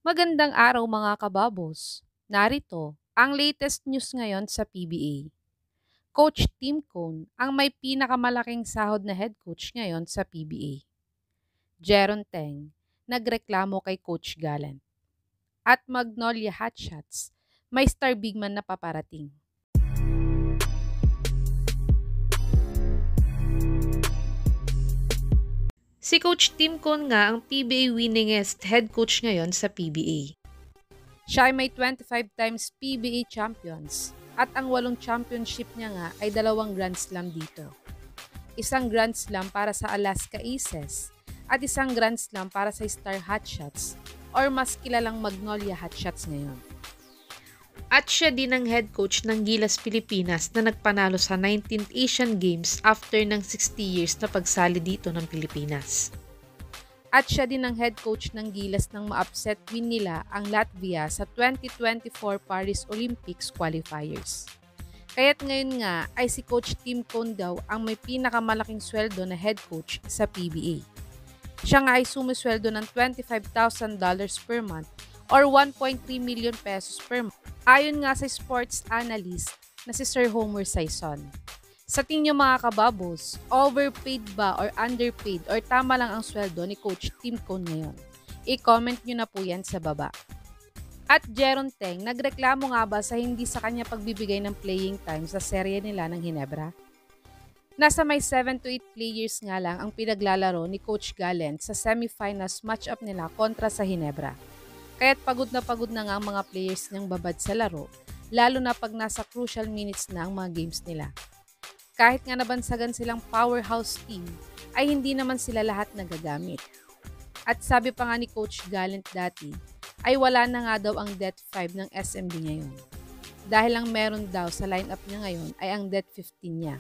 Magandang araw mga kababos. Narito ang latest news ngayon sa PBA. Coach Tim Cone ang may pinakamalaking sahod na head coach ngayon sa PBA. Jeron Teng nagreklamo kay Coach Gallant. At Magnolia Hotshots, may star bigman na paparating. Si Coach Tim Cone nga ang PBA winningest head coach ngayon sa PBA. Siya ay may 25 times PBA champions at ang 8 championship niya nga ay 2 Grand Slam dito. Isang Grand Slam para sa Alaska Aces at isang Grand Slam para sa Star Hotshots or mas kilalang Magnolia Hotshots ngayon. At siya din ang head coach ng Gilas Pilipinas na nagpanalo sa 19th Asian Games after ng 60 years na pagsali dito ng Pilipinas. At siya din ang head coach ng Gilas nang ma-upset win nila ang Latvia sa 2024 Paris Olympics qualifiers. Kaya't ngayon nga ay si Coach Tim Cone daw ang may pinakamalaking sweldo na head coach sa PBA. Siya nga ay sumisweldo ng $25,000 per month or 1.3 million pesos per month. Ayon nga sa sports analyst na si Sir Homer Saison. Sa tingin nyo mga kababos, overpaid ba or underpaid or tama lang ang sweldo ni Coach Tim Cone ngayon? I-comment nyo na po yan sa baba. At Jeron Teng, nagreklamo nga ba sa hindi sa kanya pagbibigay ng playing time sa serye nila ng Ginebra? Nasa may 7 to 8 players nga lang ang pinaglalaro ni Coach Gallant sa semifinals matchup nila kontra sa Ginebra. Kaya't pagod na nga ang mga players niyang babad sa laro, lalo na pag nasa crucial minutes na ang mga games nila. Kahit nga nabansagan silang powerhouse team, ay hindi naman sila lahat nagagamit. At sabi pa nga ni Coach Gallant dati, ay wala na nga daw ang Death 5 ng SMB ngayon. Dahil ang meron daw sa lineup niya ngayon ay ang Death 15 niya.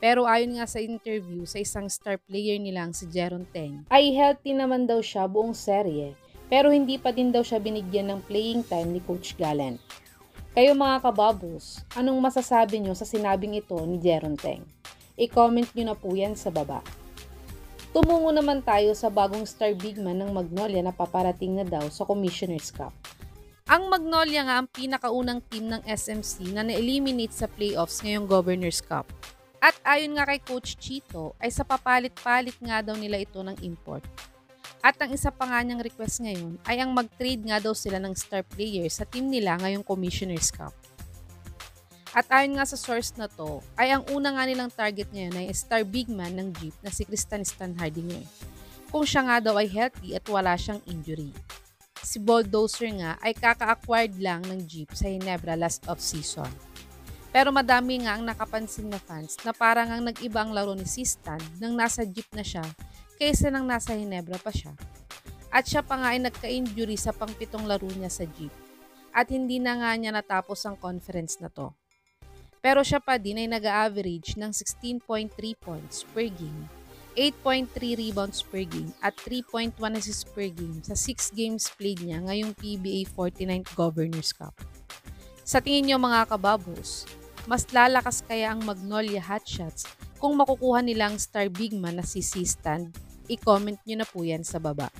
Pero ayon nga sa interview sa isang star player nilang si Jeron Teng, ay healthy naman daw siya buong serye, pero hindi pa din daw siya binigyan ng playing time ni Coach Gallant. Kayo mga kababos, anong masasabi nyo sa sinabing ito ni Jeron Teng? I-comment nyo na po yan sa baba. Tumungo naman tayo sa bagong star bigman ng Magnolia na paparating na daw sa Commissioner's Cup. Ang Magnolia nga ang pinakaunang team ng SMC na na-eliminate sa playoffs ngayong Governor's Cup. At ayon nga kay Coach Chito ay sa papalit-palit nga daw nila ito ng import. At ang isa pa nga niyang request ngayon ay ang mag-trade nga daw sila ng star player sa team nila ngayong Commissioner's Cup. At ayon nga sa source na to, ay ang una nga nilang target ngayon ay star bigman ng Jeep na si Tristan Hardinger. Kung siya nga daw ay healthy at wala siyang injury. Si Bulldozer nga ay kaka-acquired lang ng Jeep sa Ginebra last off-season. Pero madami nga ang nakapansin na fans na parang ang nag-iba ang laro ni Sistan nang nasa Jeep na siya kaysa nang nasa Ginebra pa siya. At siya pa nga ay nagka-injury sa pang-7 laro niya sa Jeep. At hindi na nga niya natapos ang conference na to. Pero siya pa din ay nag-average ng 16.3 points per game, 8.3 rebounds per game, at 3.1 assists per game sa 6 games played niya ngayong PBA 49th Governor's Cup. Sa tingin niyo mga kababos, mas lalakas kaya ang Magnolia Hotshots kung makukuha nilang star bigman na si Sistan? I-comment nyo na po yan sa baba.